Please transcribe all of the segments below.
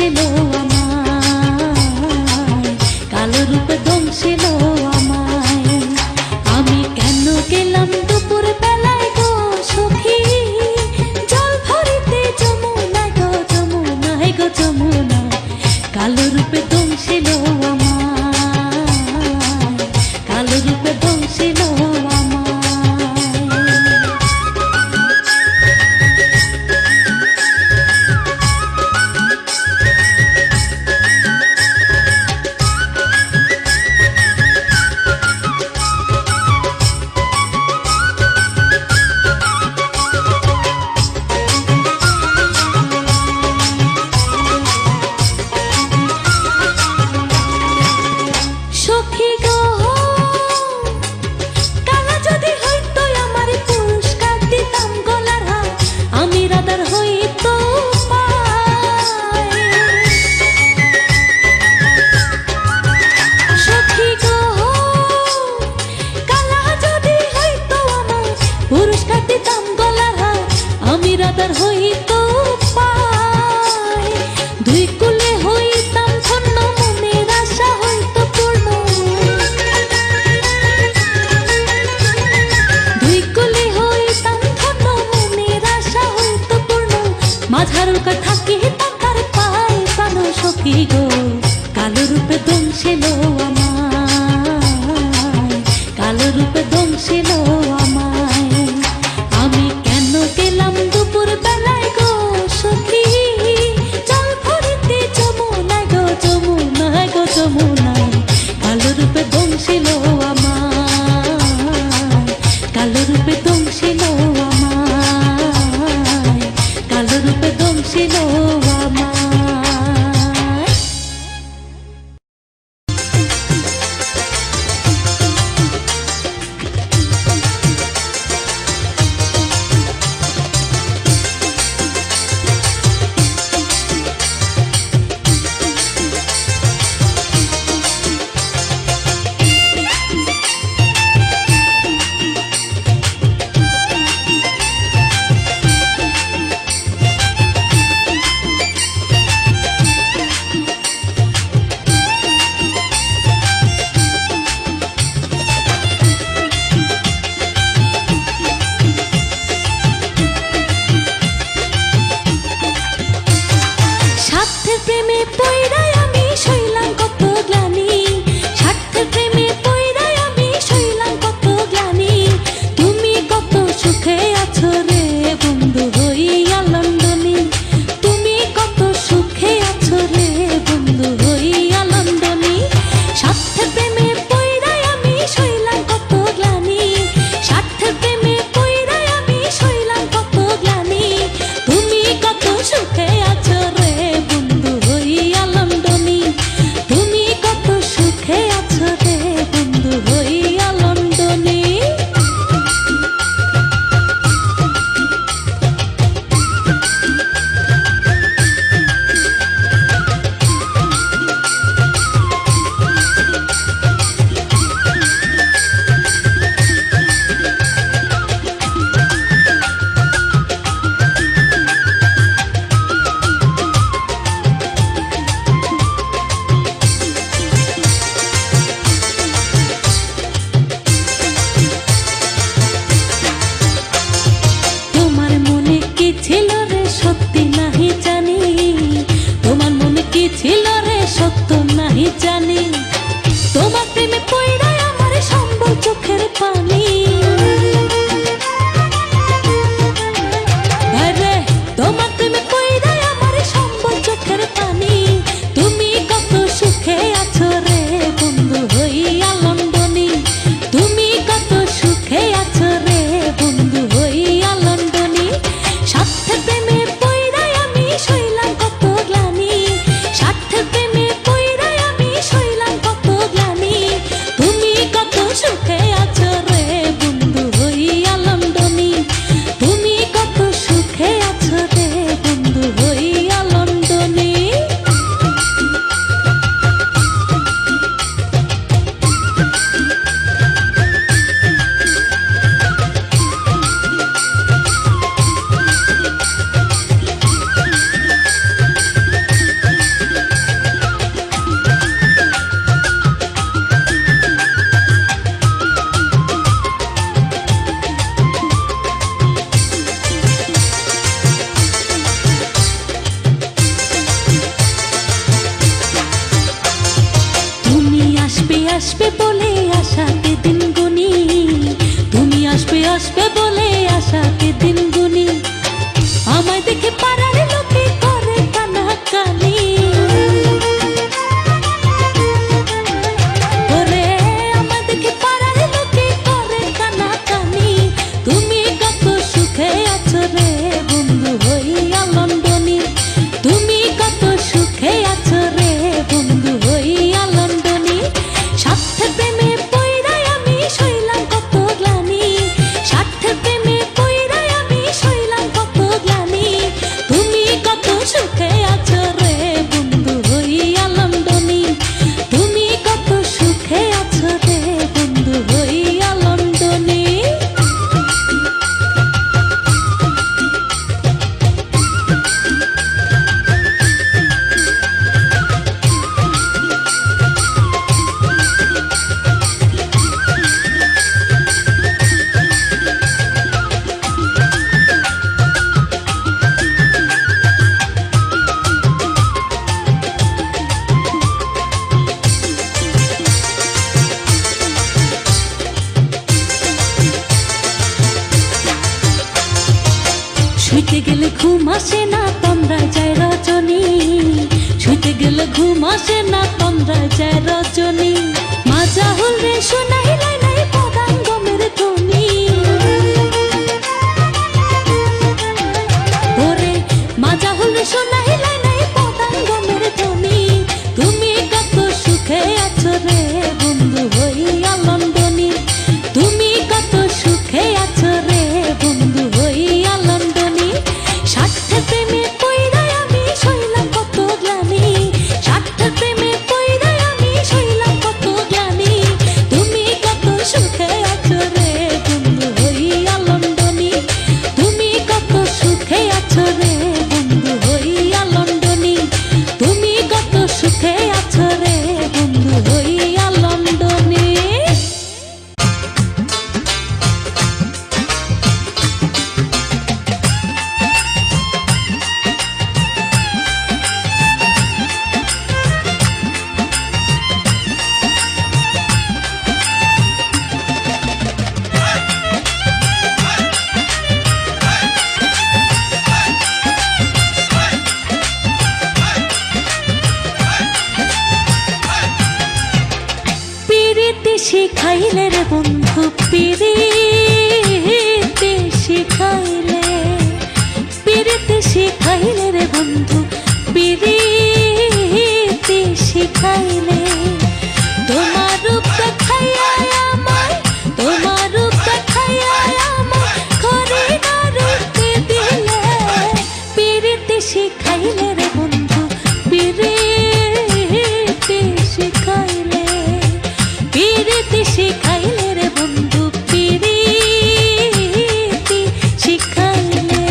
দংশিল আমায়, কালো রূপে দংশিল আমায়। আমি কেন গেলাম দুপুর বেলায় গো সখী, জল ভরিতে যমুনায় গো যমুনায় গো যমুনায়, কালো রূপে দংশিল আমায়, কালো রূপে দংশিল আমায়। সখী গো কালা যদি হইতো আমার পুরস্কার দিতাম গলার হার, আমি রাধার হইতো পায়। সখী গো কালা যদি হইতো আমার পুরস্কার দিতাম গলার হার, আমি রাধার হইতো পায়। দুই কুলে হইতাম ধন্য, মনের আশা হইতো পূর্ণ, দুই কুলে হইতাম ধন্য, মনের আশা হইতো পূর্ণ। মাঝারুর কথা থাকিতাম তার পায় প্রাণ সখী গো, কালো রূপে দংশিল আমায়, কালো রূপে দংশিল আমায়। আমি কেন গেলাম দুপুর বেলায় গো সখী, জল ভরিতে যমুনায় গো যমুনায় গো যমুনায়, কালো রূপে দংশিল আমায়, কালো রূপে দংশিল আমায়, কালো রূপে দংশিল আমায়। স্বার্থের প্রেমে পইড়াই আমি সইলাম কত গ্লানি, স্বার্থের প্রেমে পইড়াই আমি সইলাম কত গ্লানি। তুমি কত সুখে আছো রে বন্ধু হইয়া লন্ডনে, তুমি কত সুখে আছো রে বন্ধু হইয়া লন্ডনে। স্বার্থের প্রেমে পইড়াই আমি সইলাম কত গ্লানি, স্বার্থের প্রেমে পইড়াই আমি সইলাম কত গ্লানি। তুমি কত সুখে আছো রে বন্ধু হইয়া লন্ডনে, তুমি কত সুখে আছো রে বন্ধু হইয়া লন্ডনে। তোমার মনে কি ছিল রে সত্যি নাহি জানি, তোমার মনে কি ছিল রে সত্য নাহি জানি। তোমার প্রেমে পইড়াই আমার সম্বল চোখের পানি, আরে তোমার প্রেমে পইড়াই আমার সম্বল চোখের পানি। তুমি কত সুখে আছো রে বন্ধু হইয়া লন্ডনে, তুমি কত সুখে আছো রে বন্ধু হইয়া লন্ডনে। স্বার্থের প্রেমে পইড়াই আমি সইলাম কত গ্লানি, স্বার্থের প্রেমে পইড়াই আমি সইলাম কত গ্লানি। আসবে বলে আশাতে দিন গুনি, তুমি আসবে আসবে বলে আশাতে দিন গুনি। আমায় দেখে পাড়ার লোকে করে কানাকানি, ওরে আমায় দেখে পাড়ার লোকে করে কানাকানি। তুমি কত সুখে আছো রে বন্ধু হইয়া লন্ডনী, তুমি কত সুখে আছো রে বন্ধু হইয়া লন্ডনী। স্বার্থের প্রেমে পইড়াই আমি সইলাম কত গ্লানি, স্বার্থের প্রেমে পইড়াই আমি সইলাম কত গ্লানি। তুমি কত সুখে আছো রে বন্ধু হইয়া লন্ডনী, তুমি কত সুখে আছো রে বন্ধু হইয়া লন্ডনী। শুইতে গেলে ঘুম আসে না তন্দ্রায় যায় রজনী, শুইতে গেলে ঘুম আসে না তন্দ্রায় যায় রজনী। মাজা হল রে শোনাই লাই নাই পদাঙ্গমের ধ্বনি, ওরে মাজা হল রে শোনাই লাই নাই পদাঙ্গমের ধ্বনি। তুমি কত সুখে আছো রে বন্ধু হইয়া লন্ডনী, তুমি কত সুখে আছো রে বন্ধু হইয়া লন্ডনী। স্বার্থের প্রেমে পইড়াই আমি সইলাম কত গ্লানি, স্বার্থের প্রেমে পইড়াই আমি সইলাম কত গ্লানি। তুমি কত সুখে আছো রে বন্ধু হইয়া লন্ডনী, তুমি কত সুখে আছো রে বন্ধু হইয়া লন্ডনী, তুমি কত সুখে আছো রে বন্ধু হইয়া লন্ডনী। পিরিতি শিখাইলে রে বন্ধু, পিরিতি শিখাইলে, পিরিতি শিখাইলে রে বন্ধু, পিরিতি শিখাইলে। তোমার রূপ দেখাইয়া আমায়, তোমার রূপ দেখাইয়া আমায় ঘরে না রূপে দিলে। পিরিতি শিখাইলে রে বন্ধু, পিরিতি শিখাইলে, পিরিতি শিখাইলে রে বন্ধু, পিরিতি শিখাইলে।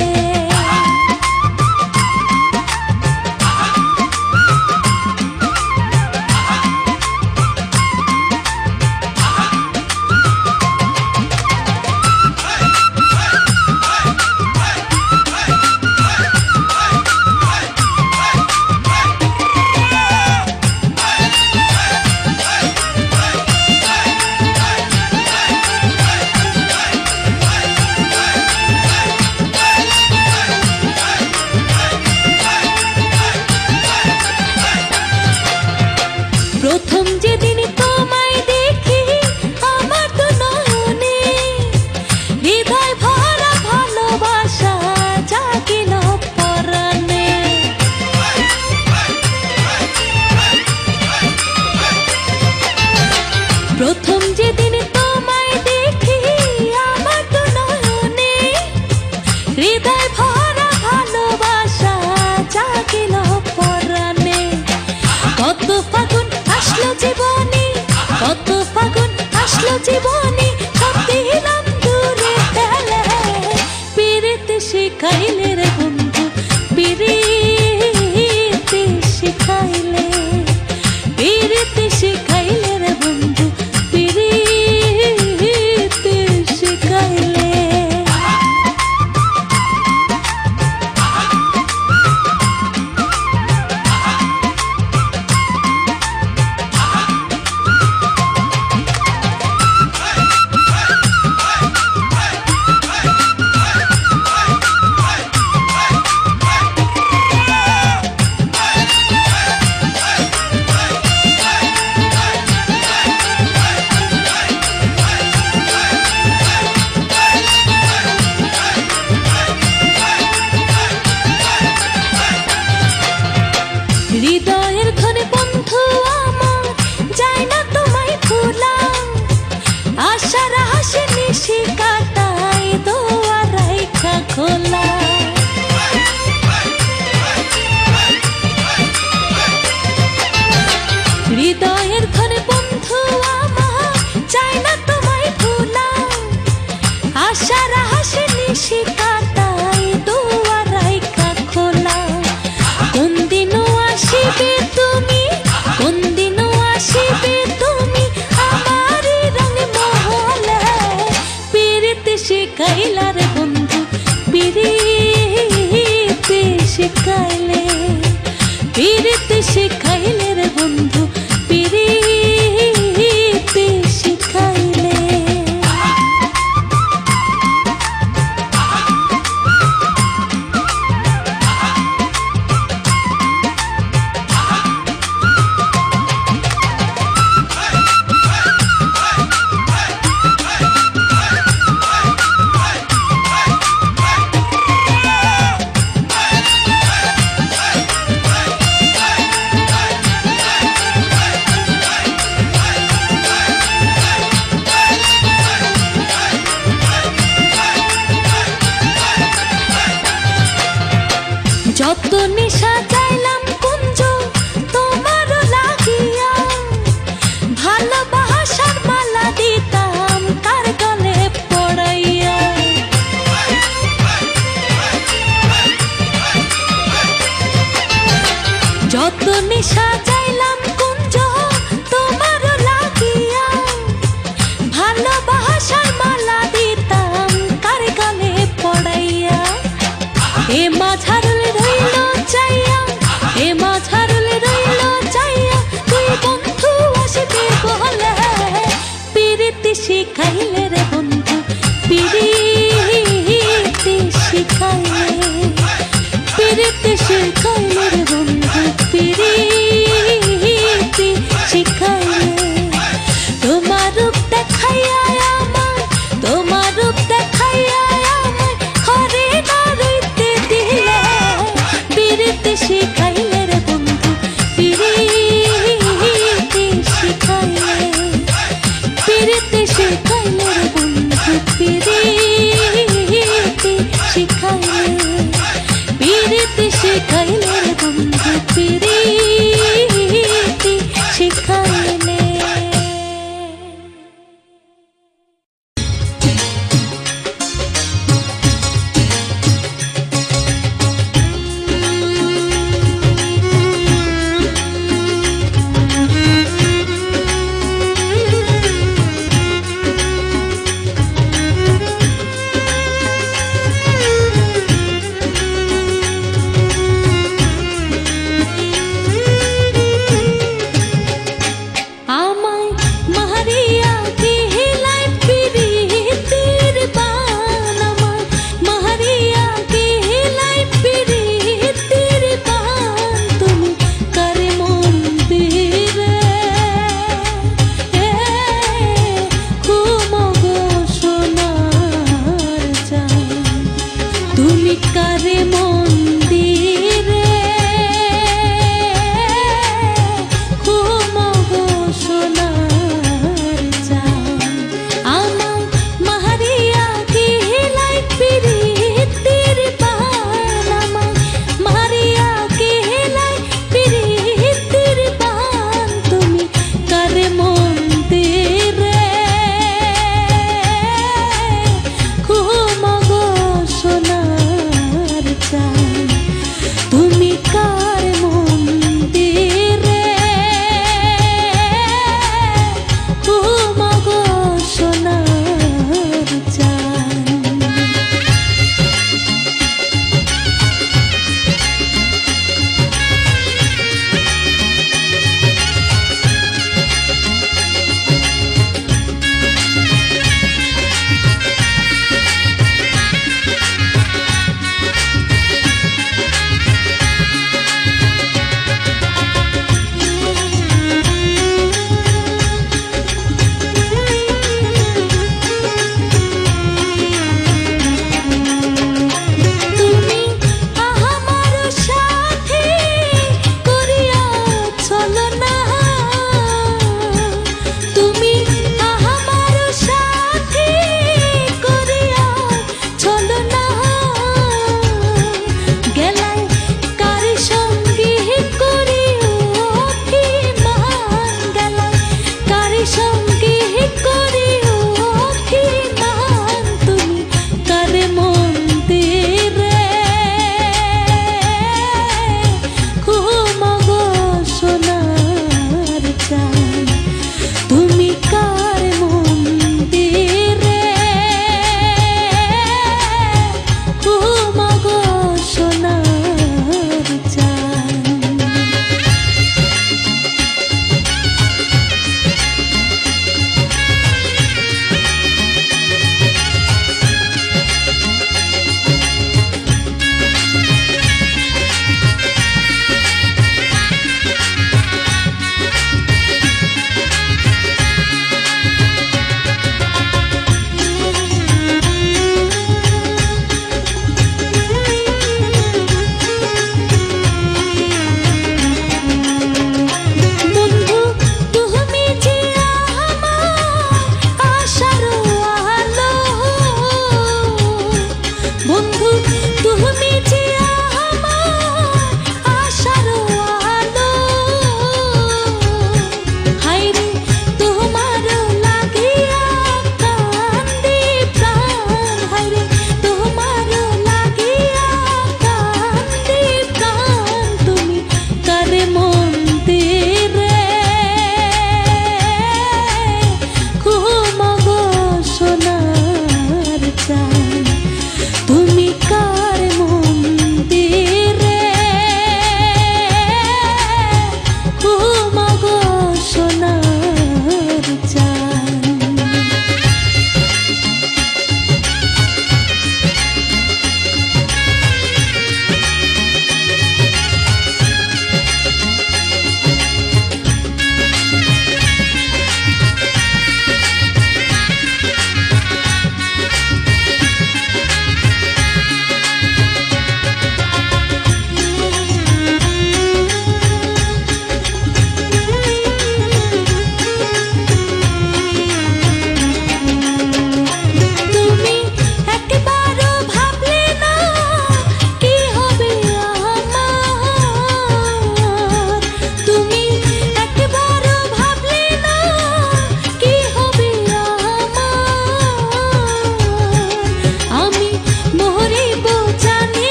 প্রথম যেদিন তোমায় দেখি আমার তো নয়নে হৃদয় ভরা ভালোবাসা জাগিল পরাণে। প্রথম যেদিন তোমায় দেখি আমার তো নয়নে হৃদয় ভরা ভালোবাসা জাগিল পরাণে। কত ফাগুন আসলো জীবনে, কত ফাগুন আসলো জীবনে, সব দিলাম দূরে ফেলে। পিরিতি শিখাইলে রে বন্ধু, পিরিতি শিখাইলে, পিরিতি শিখাইলে রে বন্ধু, পিরিতি শিখাইলে।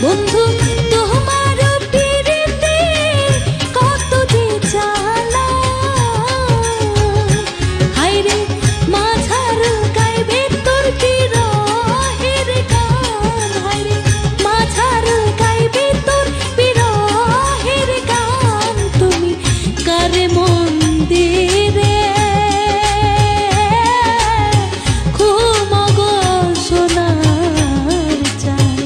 বন্ধু তোমার পিরিতে কত যে জ্বালা, হায়রে মাঝার গাইবে তোর বিরহের গান, হায়রে মাঝার গাইবে তোর বিরহের গান। তুমি কারে মন্দিরে ঘুমগো সোনার চান,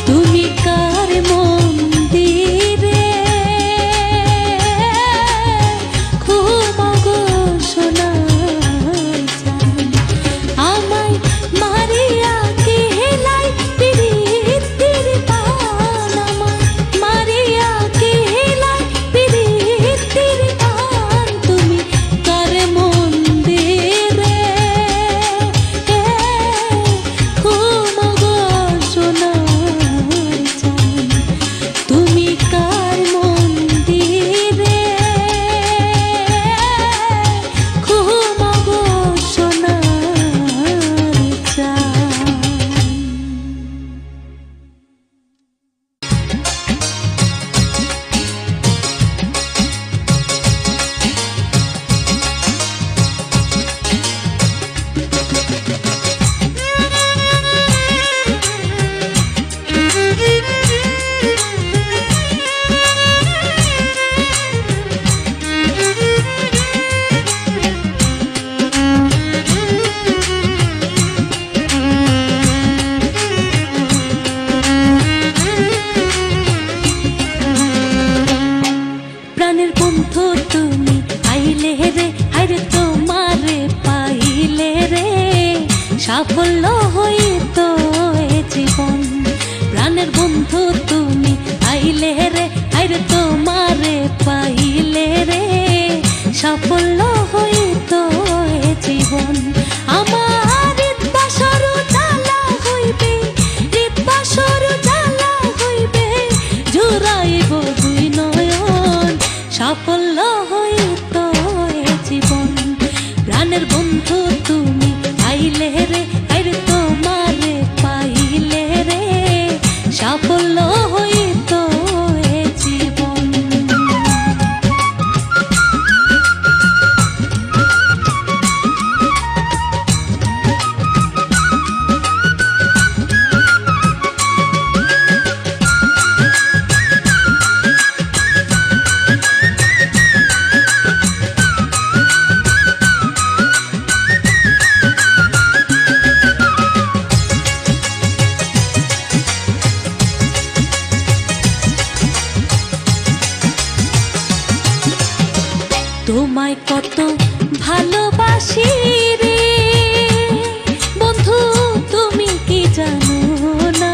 তুমি কার মন্দিরে ঘুমগো সোনার চান। আমায় মারিয়া কেলাই পিরিতির পান, আমায় মারিয়া কেলাই পিরিতির পান। তুমি কার মন্দিরে ঘুমগো সোনার চান, তুমি কার মন্দিরে ঘুমগো সোনার চান। প্রাণের বন্ধু তুমি আইলে রে, আরে তোমারে পাইলে রে সাফল্য হইত এ জীবন। প্রাণের বন্ধু তুমি আইলে রে, আরে তোমারে পাইলে রে সাফল্য হইত এ জীবন। আমার হৃদবাসর জ্বালা হইবে, হৃদবাসর জ্বালা হইবে, জুড়াইব দুই নয়ন, সাফল্য হইত এ জীবন। প্রাণের বন্ধু তুমি আইলে রে, আরে তোমারে পাইলে রে সাফল্য হইত এ জীবন। তোমায় কত ভালোবাসি রে বন্ধু, তুমি কি জানো না?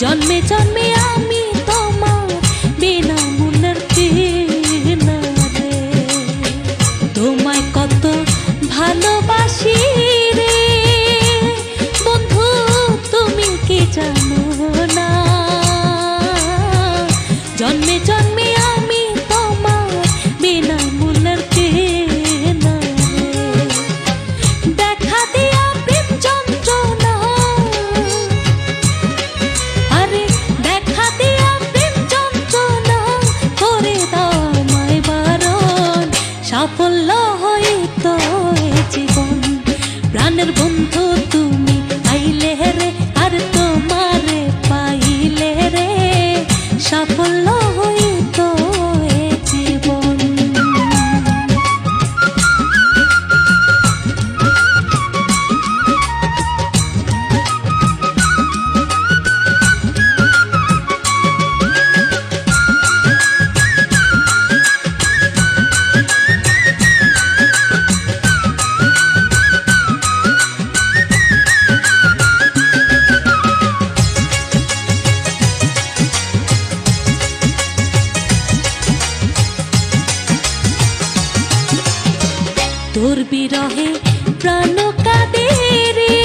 জন্মে জন্মে আমি তোমার বিনা মনের কিনা রে। তোমায় কত ভালোবাসি রে বন্ধু, তুমি কি জানো না? জন্মে জন্মে আমি তোমার বিনা মনের কিনা রে। দেখা দিয়া প্রেম যন্ত্রণা, আরে দেখা দিয়া প্রেম যন্ত্রণা, করে দাও আমায় বারণ, সাফল্য হইত এ জীবন। প্রাণের বন্ধু তুমি আইলে রে, আর তোমারে পাইলে রে সাফল্য হইত এ জীবন। তোর বিরহে প্রাণ কাঁদে রে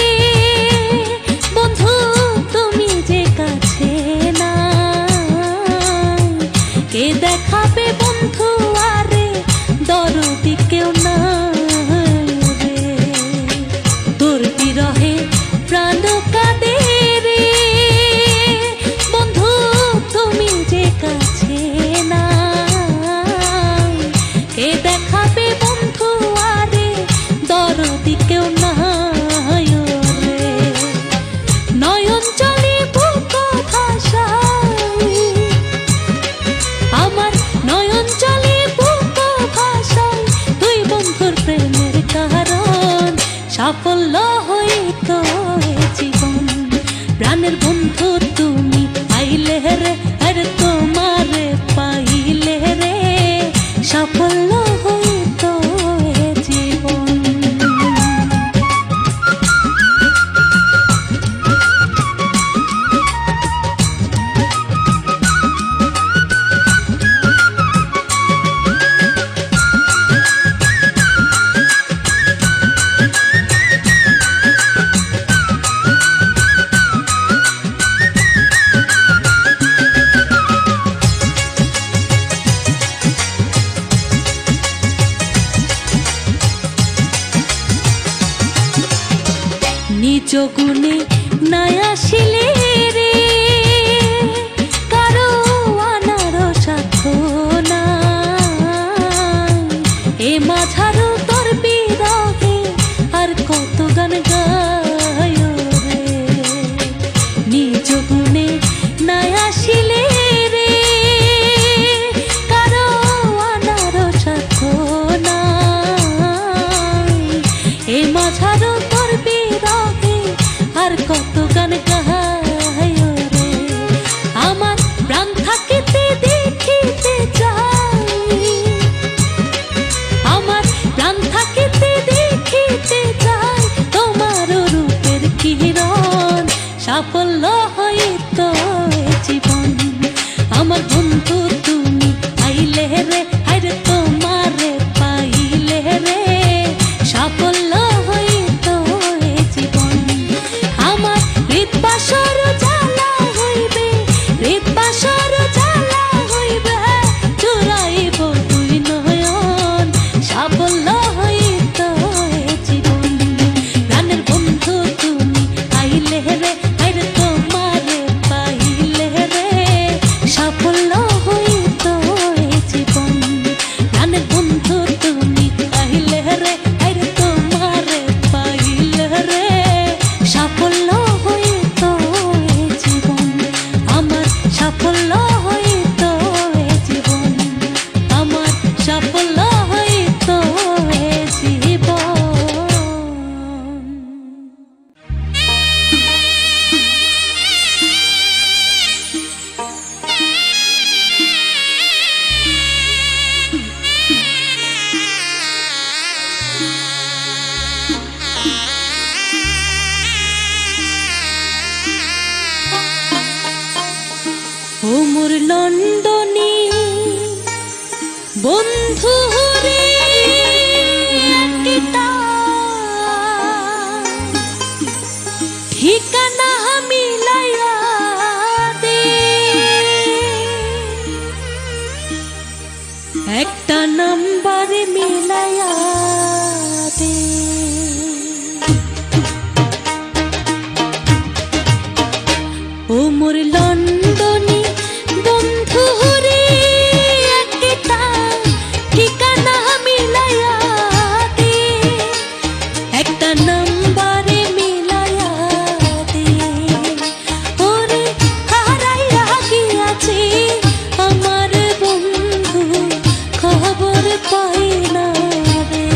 বন্ধু, তুমি যে কাছে না, কে দেখাবে বন্ধু আরে দরদি কেউ না রে। তোর বিরহে প্রাণ কাঁদে রে প্রাণের বন্ধু তুমি আইলে রে, আরে তোমারে পাইলে রে সাফল্য হইতো এ জীবন। নিজ গুণে নাই আসিলে রে কারো আনার সাধ্য নাই, এ মাঝারও তোর বিরহে আর কত গান গায় রে। নিজ গুণে নাই আসিলে রে কারো আনার সাধ্য নাই, এ মাঝারও তোর বিরহে আর কত গান গায় রে। আমার প্রাণ থাকিতে দেখিতে চাই, আমার প্রাণ থাকিতে দেখিতে চাই তোমার রূপের কিরণ, সাফল্য হইতো এ জীবন। আমার বন্ধু তুমি আইলে রে, আরে তোমারে পাইলে রে সাফল্য হইতো এ জীবন। আমার হৃদবাসর জ্বালা হইবে, হৃদবাসর জ্বালা হইবে চুরাইব তুই নয়ন, সাফল্য হইতো এ জীবন। প্রাণের বন্ধু তুমি আইলে রে, আরে তোমারে পাইলে রে সাফল্য হইতো এ জীবন। প্রাণের বন্ধু তুমি আইলে রে, আরে তোমারে পাইলে রে সাফল্য হইতো এ জীবন। আমার সাফল্য হইতো এ জীবন, আমার সাফল্য হইতো এ জীবন। ও মোর লন্ডনী বন্ধু রে একটা ঠিকানা মিলাইয়া দে, একটা নাম্বার মিলাইয়া দে। ও মোর লন্ডনী বন্ধু রে একটা ঠিকানা মিলাইয়া দে, একটা নাম্বারে মিলাইয়া দে। ওরে হারাইয়া গিয়াছি আমার বন্ধু খবর পাই না রে,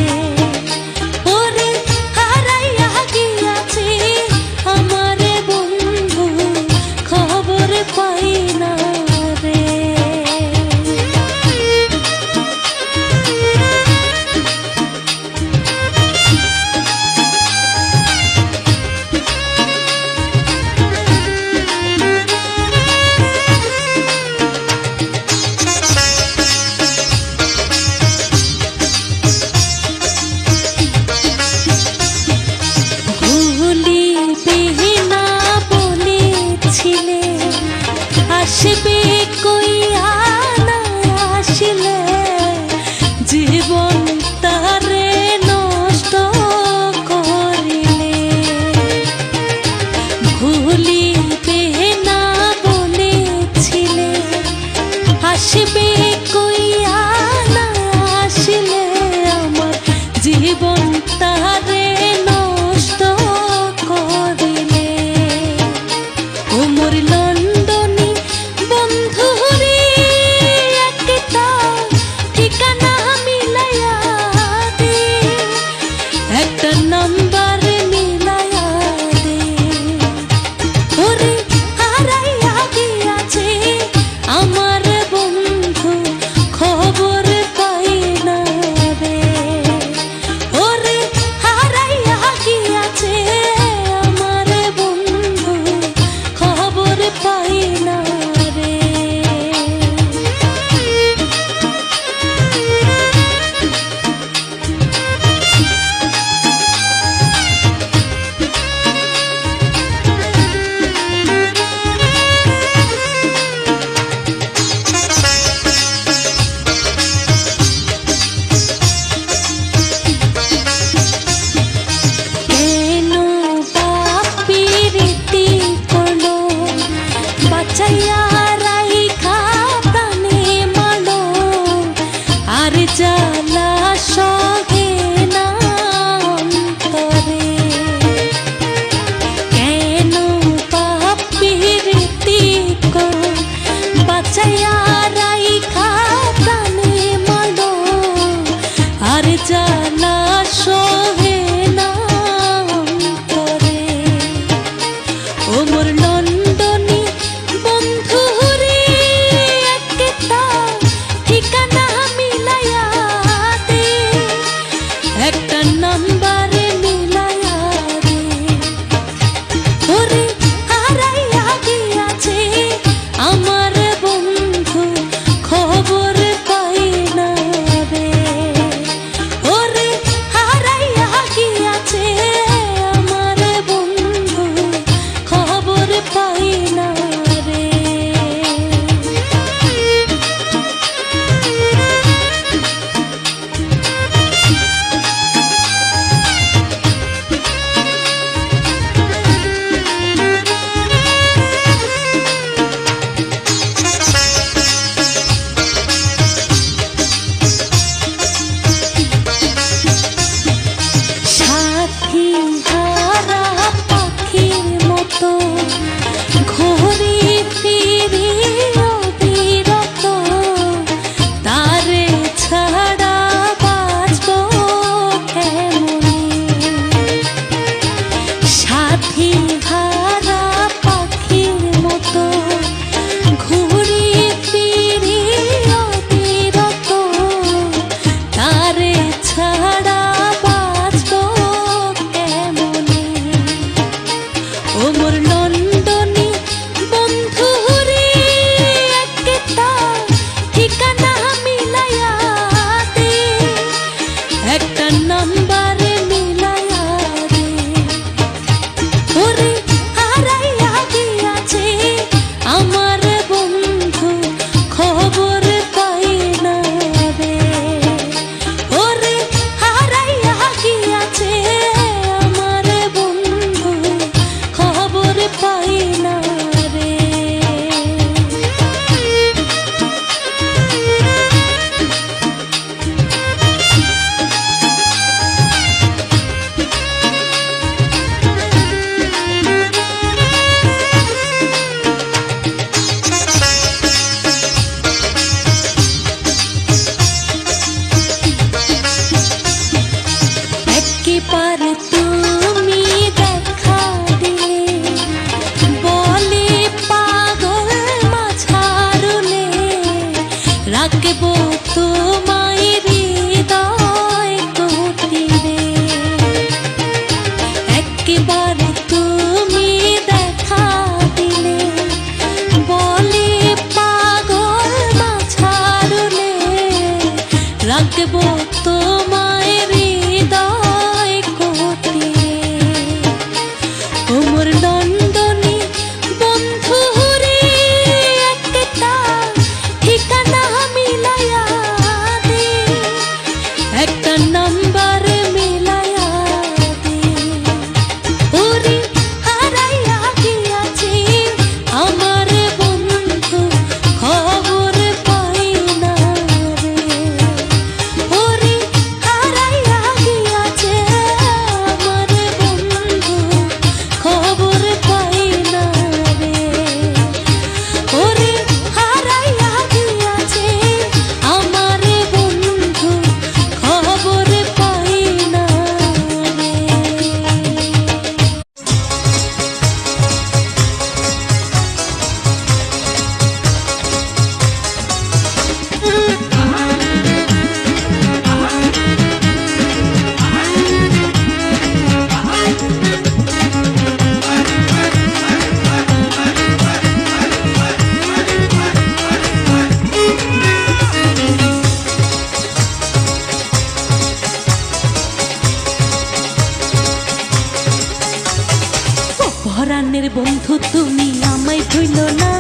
পরাণের বন্ধু তুমি আমায় ভুলো না,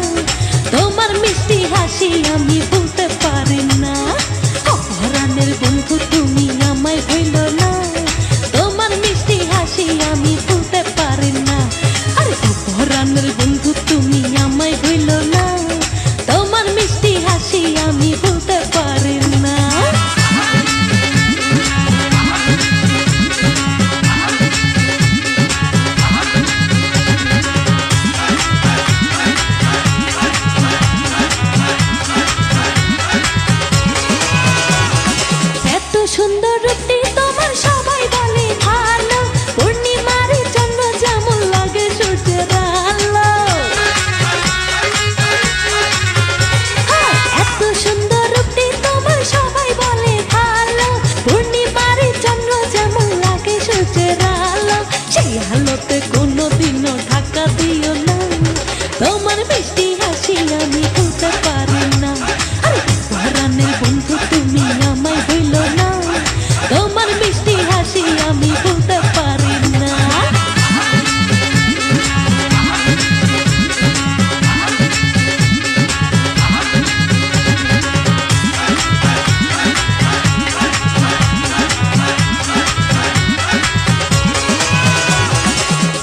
তোমার মিষ্টি হাসি আমি ভুলতে পারি না। পরাণের বন্ধু তুমি আমায় ভুলো না, তোমার মিষ্টি হাসি আমি ভুলতে পারি না। আরে পরাণের বন্ধু তুমি আমায় ভুলো না, তোমার মিষ্টি হাসি আমি ভুলতে পারি না। সুন্দর রূপটি তোমার সবাই বলে ভালো, পূর্ণিমার চন্দ্র যেমন লাগে সূর্যের আলো। এত সুন্দর রূপটি তোমার সবাই বলে ভালো, পূর্ণিমার চন্দ্র যেমন লাগে সূর্যের আলো। সেই আলোতে কোনোদিনও ঢাকা দিও না, তোমার মিষ্টি হাসি আমি ভুলতে পারি না। আরে পরাণের বন্ধু তুমি আমায় ভুলো না, তোমার মিষ্টি হাসি আমি ভুলতে পারি না।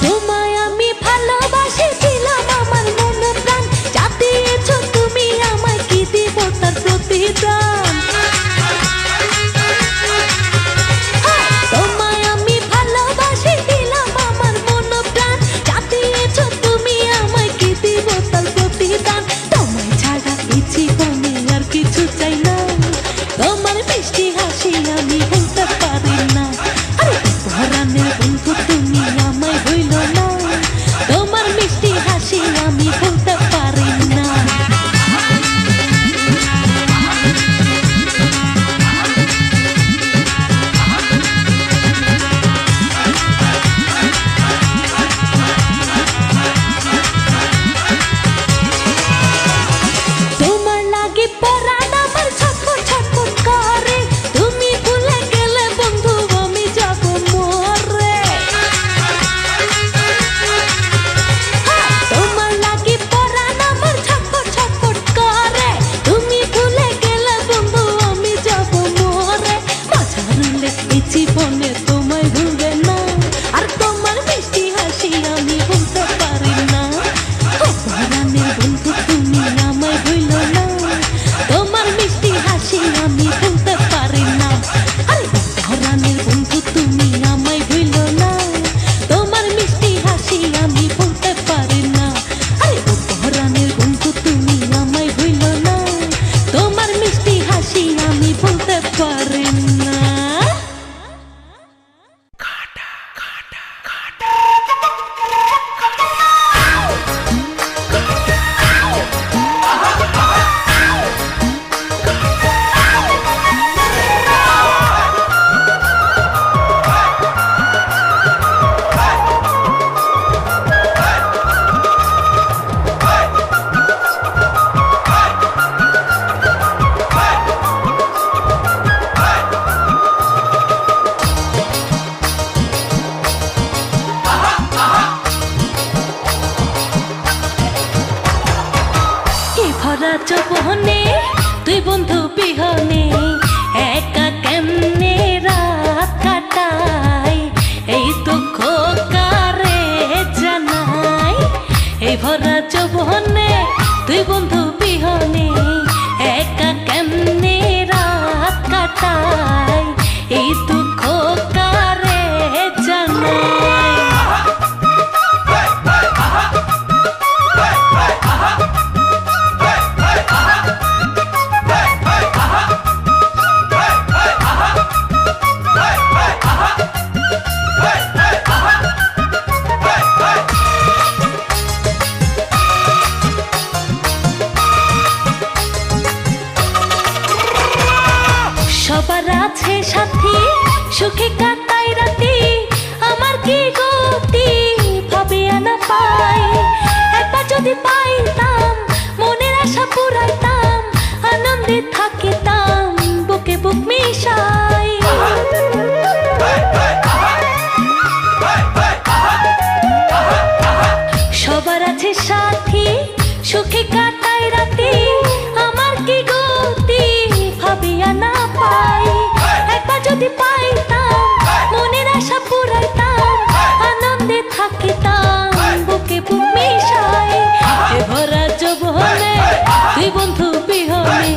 তোমায় আমি ভালোবাসেছিলাম আমার মন প্রাণ, যা দিয়েছো তুমি আমায় কি দিব তার প্রতিদান। তোমায় আমি ভালোবাসেছিলাম আমার মন প্রাণ, যা দিয়েছো তুমি আমায় কি দিব তার প্রতিদান। তোমায় ছাড়া এই জীবনে আর কিছু চাই না, তোমার মিষ্টি হাসি আমি ভুলতে পারি না। আরে পরাণের বন্ধু তুমি আমায় ভুলো না, তোমার মিষ্টি হাসি আমি ভুলতে পারি না। তোমার লাগে পরাণ আমার ছটফট ছটফট করে, তুমি ভুলে গেলে বন্ধু আমি যাব মরে। তোমার লাগে পরাণ আমার ছটফট ছটফট করে, তুমি ভুলে গেলে বন্ধু আমি যাব মরে। মাঝারুলে এই জীবনে তোমায় ভুলবে না, আর তোমার মিষ্টি হাসি আমি ভুলতে পারি না। পরাণের বন্ধু তুমি আমায় ভুলো না, তোমার মিষ্টি হাসি আমি ভুলতে পারি না। আরে পরাণের বন্ধু তুমি আমায় ভুলো না, তোমার মিষ্টি হাসি আমি ভুলতে পারি না। আরে পরাণের বন্ধু তুমি আমায় ভুলো না, তোমার মিষ্টি হাসি আমি ভুলতে পারি না। ভরা চৌবনে তুই বন্ধু বিহনে একা কেমনে রাত কাটাই, এই দুঃখ কারে জানাই। এই ভরা চৌবনে তুই বন্ধু বিহনে একা কেমনে রাত কাটাই, এই দুঃখ কারে জানাই। সবার আছে সাথী সুখে কাটাই রাতি, আমার কি গতি ভাবে না পাই। একবার যদি পাইতাম মনের আশা পুরাইতাম, আনন্দে থাকিতাম বুকে বুক মিশাই। সবার আছে সাথী, সুখে কাটায় রাতে, আমার কি গতি ভাবিয়া না পাই। একবার যদি পাইতাম মনের আশা পুরাইতাম, আনন্দে থাকিতাম বুকে বুক মিশাই। এ ভরা যৌবনে তুই বন্ধু বিহনে,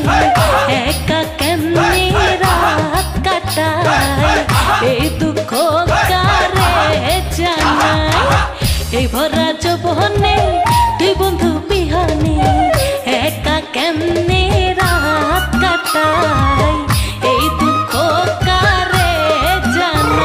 একা কেমনে রাত কাটাই, এই দুঃখ কারে জানাই। এই ভরা যৌবনে তুই বন্ধু বিহনে, একা কেমনে রাত কাটাই, এই দুঃখ কারে জানাই।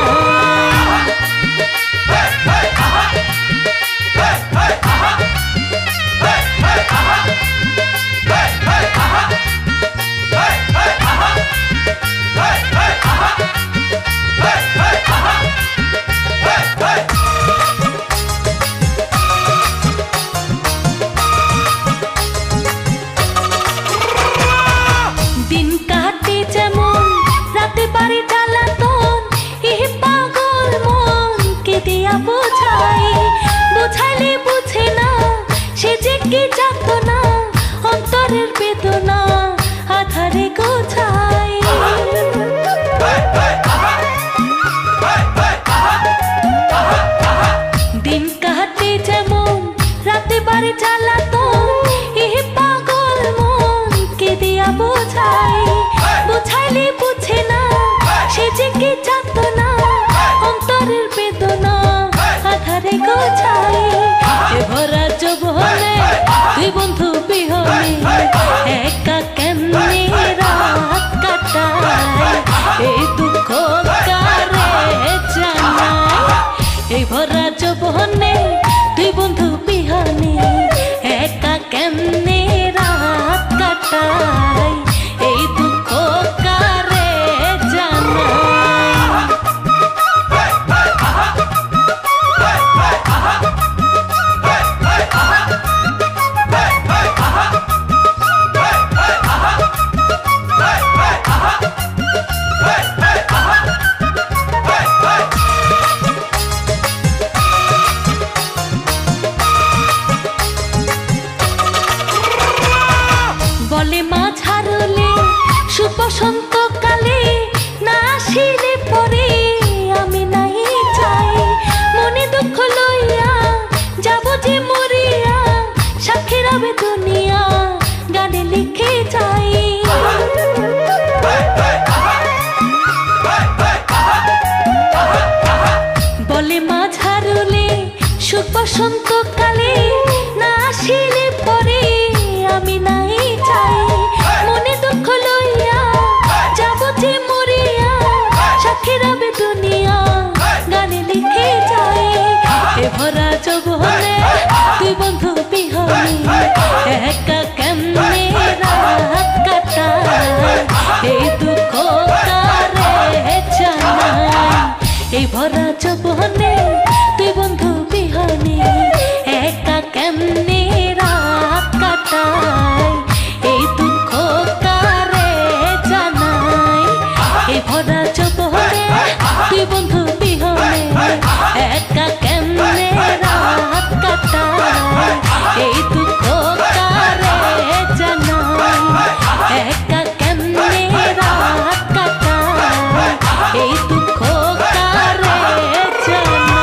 দিন কাটে যেমন রাতে বাড়ি জ্বালাতন, এ পাগল মন কে দিয়া বোঝাই। বোঝাইলে বুঝে না সে যে কি যাতনা, অন্তরের বেদনা আধারে গোছাই। দিন কাটে যেমন রাতে বাড়ি জ্বালাতন, এ পাগল মন কে দিয়া বোঝাই। বোঝাইলে বুঝে না সে যে কি যাতনা, অন্তরের বেদনা আধারে গোছাই। এ ভরা যৌবনে তুই বন্ধু বিহনে, একা কেমনে রাত কাটাই, এই দুঃখ কারে জানাই। এই ভরা যৌবনে তুই বন্ধু বিহনে, একা কেমনে রাত কাটাই, এই দুঃখ কারে জানাই। বলে মাছ হারলে সুবসন্ত কালে, না আসিলে পরে আমি নাই চাই। মনে দুঃখ লইয়া যাব যে মরিয়া, সাক্ষী রবে দুনিয়া গানে লিখে যাই। বলে মাছ হারলে সুখ বসন্ত কালে, না আসিলে পরে আমি নাই চাই। মনে দুঃখ লইয়া যাব যে মরিয়া, সাক্ষী রবে দুনিয়া গানে লিখে যাই। এ ভরা যৌবনে তুই বন্ধু বিহনে, একা কেমনে রাত কাটাই, এই দুঃখ কারে জানাই। এই ভরা যৌবনে তুই বন্ধু বিহনে, একা কেমনে রাত কাটাই, এই দুঃখ কারে জানাই। এই ভরা যৌবনে তুই বন্ধু বিহনে, একা কেমনে রাত কাটাই, এই দুঃখ কারে জানাই। একা কেমনে রাত কাটাই, এই দুঃখ কারে জানাই।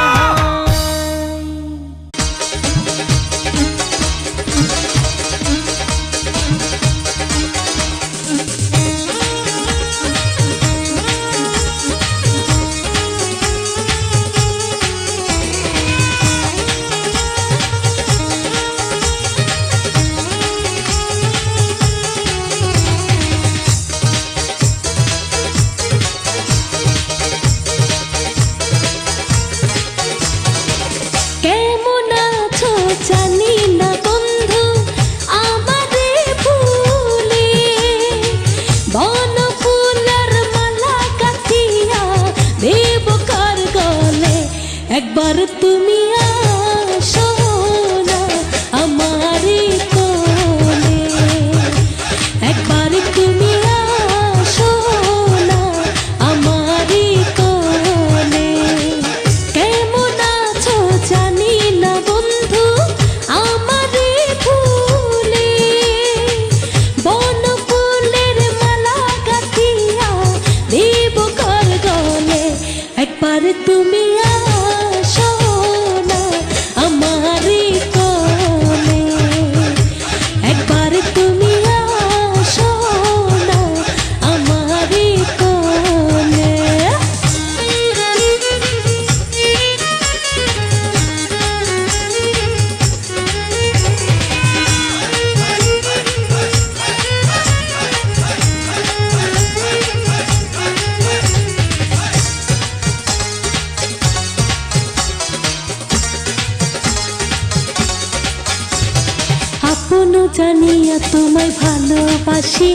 আপন জানিয়া তোমায় ভালোবাসি,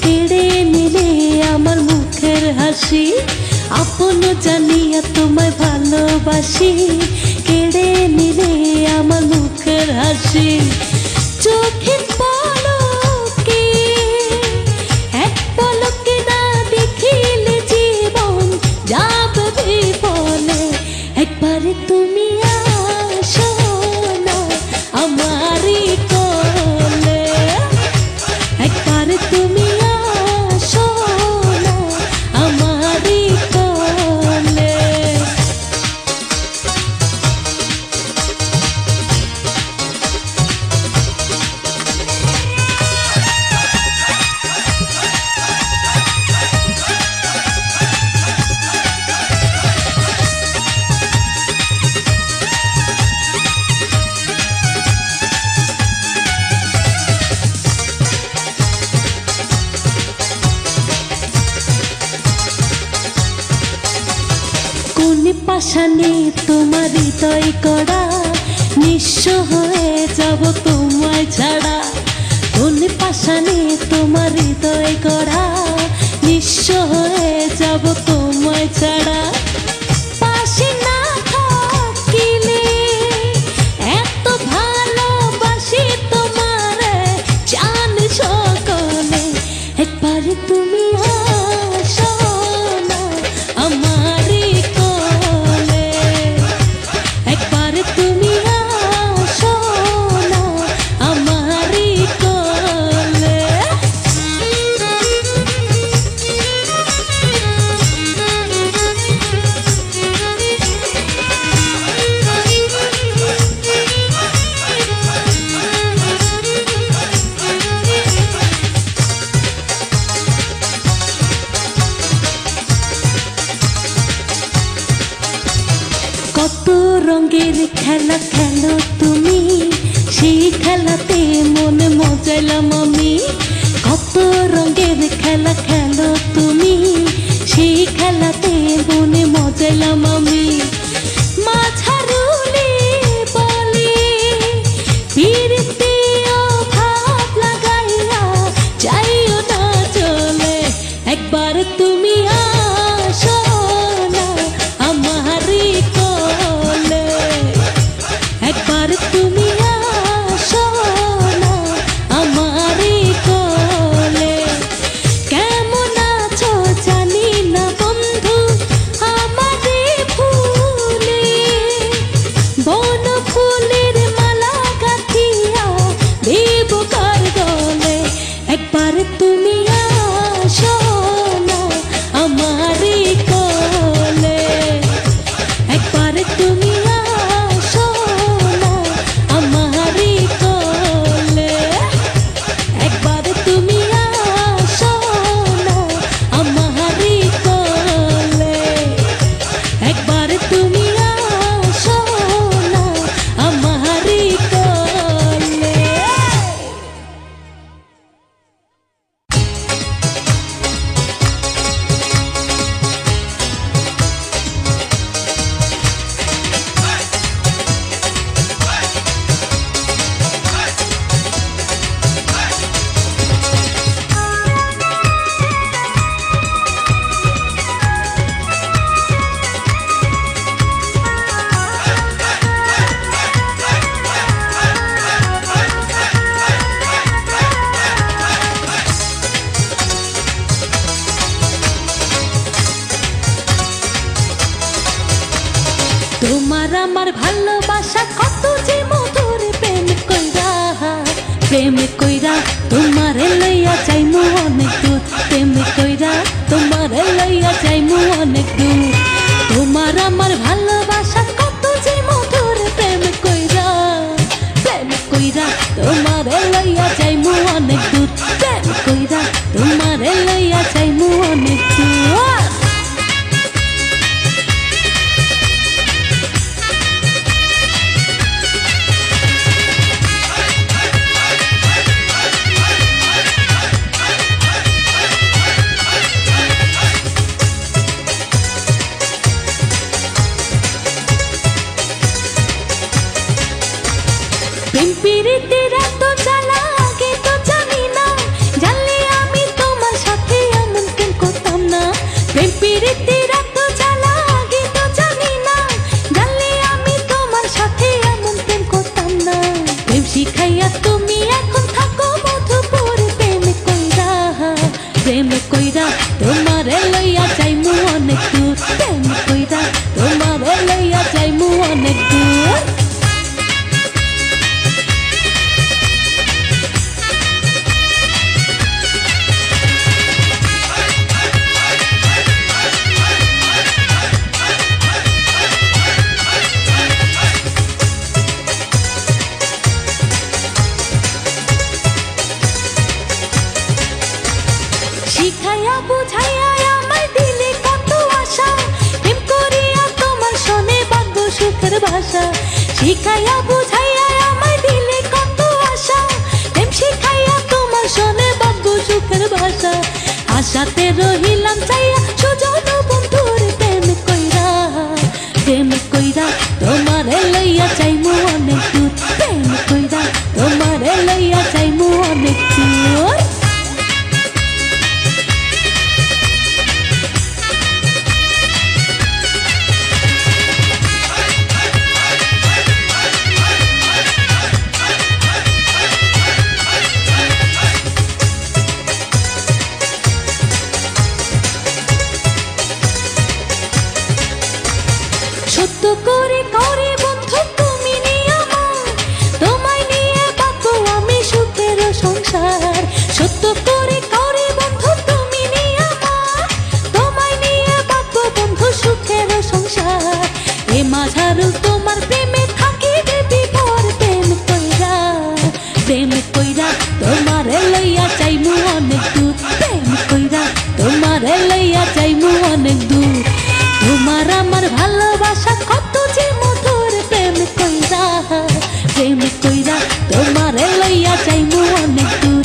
কেড়ে নিলে আমার মুখের হাসি। আপন জানিয়া তোমায় ভালোবাসি, কেড়ে নিলে আমার মুখের হাসি। চোখের পলকে এক পলকে না দেখিলে জীবন যাবে বিফলে। একবারে তুমি আসো না আমারই কোলে, একবারে তুমি আসো না আমারই কোলে। কোন পাশানে তোমার হৃদয় করা, নিঃস্ব হয়ে যাব তোমায় ছাড়া। কোন পাশানে তোমার হৃদয় করা, নিঃস্ব হয়ে যাব তোমায় ছাড়া। পাশে না থাকিলে এত ভালোবাসি তোমারে জান সকলে। একবারে তুমি আসো না আমারই কোলে, একবারে তুমি আসো না আমারই কোলে। কত রঙের খেলা খেলো তুমি, সেই খেলাতে মনে মজাইলাম আমি। কত রঙের খেলা খেলো তুমি, সেই খেলাতে মনে মজাইলাম আমি। মাঝারুলে বলে পিরিতিও ভাব লাগাইয়া যাইও না চলে। একবার তুমি আসো না আমারই কোলে, একবার তুমি আসো না আমারই কোলে। কেমন আছো জানি না বন্ধু আমারে ভুলে, বন ফুলের মালা গাঁথিয়া দেব কার গলে। একবার তুমি আসো না আমারই কোলে, একবার তুমি আসো না আমারই কোলে, একবার তুমি আসো না আমারই কোলে, একবার তুমি আসো না আমারই কোলে। তোমার আমার ভালোবাসা কত যে মধুর, প্রেম কইরা প্রেম কইরা তোমারে লইয়া যাইমু অনেক দূর, প্রেম কইরা তোমারে লইয়া যাইমু অনেক দূর। তোমার আমার ভালোবাসা কত যে মধুর, প্রেম কইরা তোমারে লইয়া যাইমু অনেক দূর, প্রেম কইরা তোমারে লইয়া যাইমু অনেক দূর। প্রেম প্রীতির এত জ্বালা শিখাইয়া বুঝাইয়া আমায় দিলে কত আশা, প্রেম শিখাইয়া তোমার শোনে ভাগ্য সুখের ভাষা। আশাতে রহিলাম চাইয়া সুজন বন্ধুর প্রেম কইরা, প্রেম কইরা তোমারে লইয়া চাইমু অনেক দূর, প্রেম কইরা তোমারে লইয়া চাইমু অনেক দূর। সত্য করে করে বন্ধু তুমি নিয়ে আমার, তোমায় নিয়ে বাঁধবো আমি সুখের সংসার। সত্য করে করে বন্ধু তুমি নিয়ে আমার, তোমায় নিয়ে বাঁধবো বন্ধু সুখের সংসার। এ মাঝারু তোমার প্রেমে থাকি দেবী ভর, প্রেম কইরা, প্রেম কইরা তোমারে লইয়া চাইমু অনেক দূর, প্রেম কইরা তোমারে লইয়া চাইমু অনেক দূর। তোমার আমার ভালোবাসা কত যে মধুর, প্রেম কইরা, প্রেম কইরা তোমারে লইয়া চাইমু অনেক দূর।